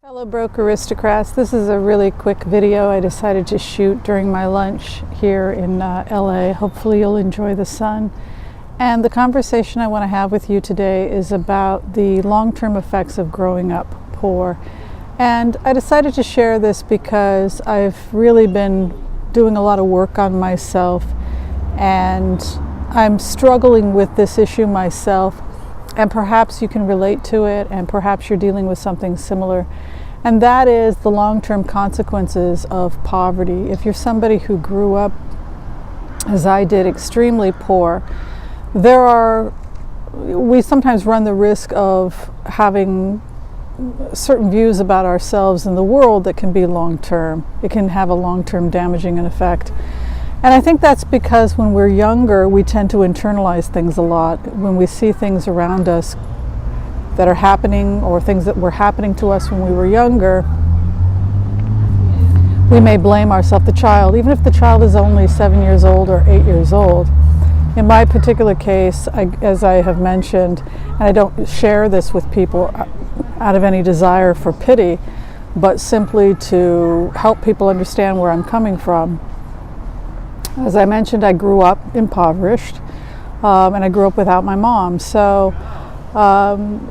Fellow broke aristocrats, this is a really quick video I decided to shoot during my lunch here in LA. Hopefully you'll enjoy the sun. And the conversation I want to have with you today is about the long-term effects of growing up poor. And I decided to share this because I've really been doing a lot of work on myself, and I'm struggling with this issue myself. And perhaps you can relate to it, and perhaps you're dealing with something similar. And that is the long-term consequences of poverty. If you're somebody who grew up, as I did, extremely poor, we sometimes run the risk of having certain views about ourselves and the world that can be long-term. It can have a long-term damaging effect. And I think that's because when we're younger, we tend to internalize things a lot. When we see things around us that are happening, or things that were happening to us when we were younger, we may blame ourselves, the child, even if the child is only 7 years old or 8 years old. In my particular case, as I have mentioned, and I don't share this with people out of any desire for pity, but simply to help people understand where I'm coming from. As I mentioned, I grew up impoverished, and I grew up without my mom. So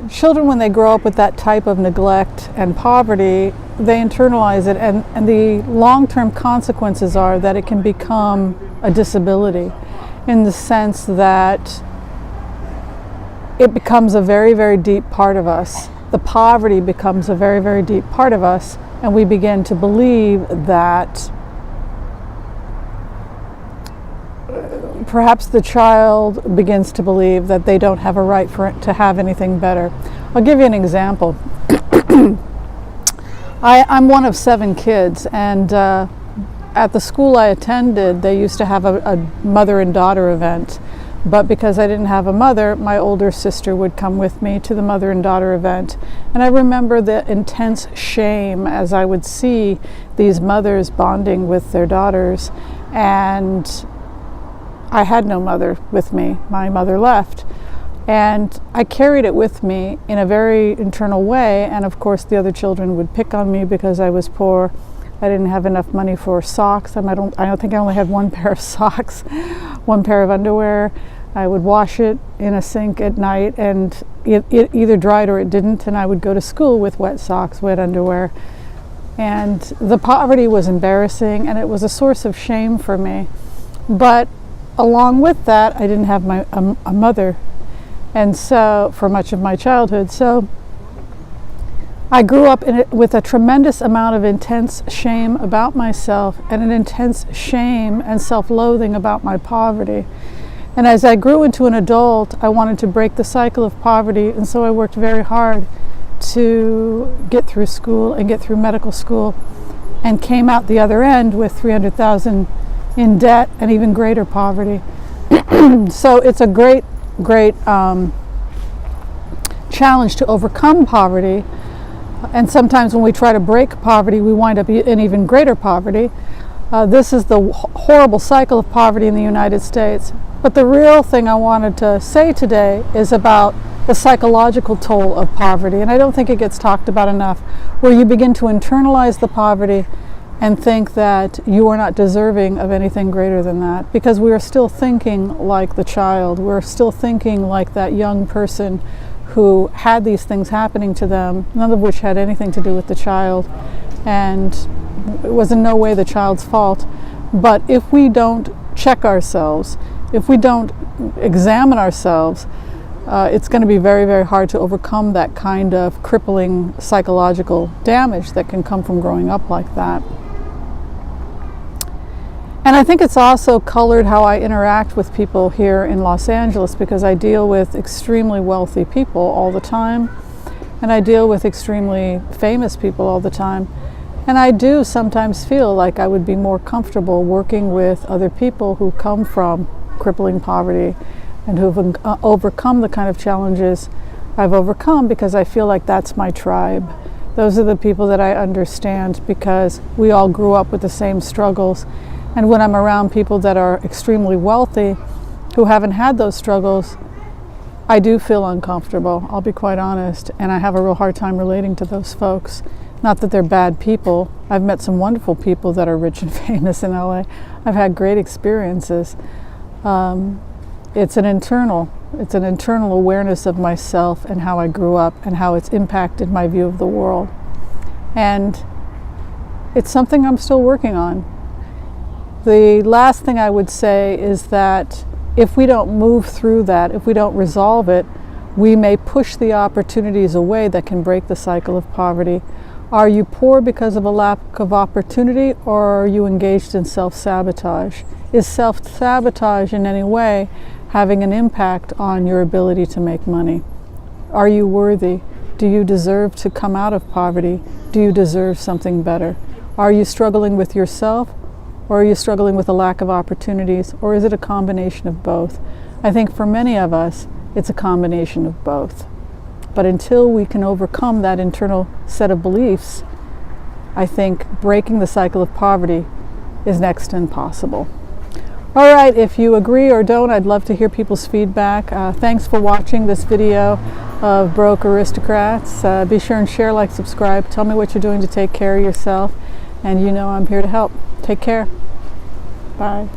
children, when they grow up with that type of neglect and poverty, they internalize it, and the long-term consequences are that it can become a disability, in the sense that it becomes a very, very deep part of us. The poverty becomes a very, very deep part of us, and we begin to believe that perhaps the child begins to believe that they don't have a right to have anything better. I'll give you an example. I'm one of 7 kids, and at the school I attended, they used to have a mother and daughter event. But because I didn't have a mother, my older sister would come with me to the mother and daughter event. And I remember the intense shame as I would see these mothers bonding with their daughters, and I had no mother with me. My mother left. And I carried it with me in a very internal way. And of course, the other children would pick on me because I was poor. I didn't have enough money for socks. I don't think I only had 1 pair of socks, 1 pair of underwear. I would wash it in a sink at night, and it either dried or it didn't. And I would go to school with wet socks, wet underwear. And the poverty was embarrassing, and it was a source of shame for me. But along with that, I didn't have a mother, and so for much of my childhood. So I grew up with a tremendous amount of intense shame about myself, and an intense shame and self-loathing about my poverty. And as I grew into an adult, I wanted to break the cycle of poverty, and so I worked very hard to get through school and get through medical school, and came out the other end with $300,000 in debt and even greater poverty. So it's a great challenge to overcome poverty. And sometimes when we try to break poverty, we wind up in even greater poverty. This is the horrible cycle of poverty in the United States. But the real thing I wanted to say today is about the psychological toll of poverty. And I don't think it gets talked about enough, where you begin to internalize the poverty and think that you are not deserving of anything greater than that, because we are still thinking like the child. We're still thinking like that young person who had these things happening to them, none of which had anything to do with the child, and it was in no way the child's fault. But if we don't check ourselves, if we don't examine ourselves, it's going to be very, very hard to overcome that kind of crippling psychological damage that can come from growing up like that. And I think it's also colored how I interact with people here in Los Angeles, because I deal with extremely wealthy people all the time, and I deal with extremely famous people all the time. And I do sometimes feel like I would be more comfortable working with other people who come from crippling poverty and who've overcome the kind of challenges I've overcome, because I feel like that's my tribe. Those are the people that I understand, because we all grew up with the same struggles. And when I'm around people that are extremely wealthy, who haven't had those struggles, I do feel uncomfortable, I'll be quite honest, and I have a real hard time relating to those folks. Not that they're bad people. I've met some wonderful people that are rich and famous in LA. I've had great experiences. It's an internal awareness of myself and how I grew up and how it's impacted my view of the world. And it's something I'm still working on. The last thing I would say is that if we don't move through that, if we don't resolve it, we may push the opportunities away that can break the cycle of poverty. Are you poor because of a lack of opportunity, or are you engaged in self-sabotage? Is self-sabotage in any way having an impact on your ability to make money? Are you worthy? Do you deserve to come out of poverty? Do you deserve something better? Are you struggling with yourself, or are you struggling with a lack of opportunities, or is it a combination of both? I think for many of us, it's a combination of both. But until we can overcome that internal set of beliefs, I think breaking the cycle of poverty is next to impossible. All right, if you agree or don't, I'd love to hear people's feedback. Thanks for watching this video of Broke Aristocrats. Be sure and share, like, subscribe. Tell me what you're doing to take care of yourself. And you know I'm here to help. Take care. Bye.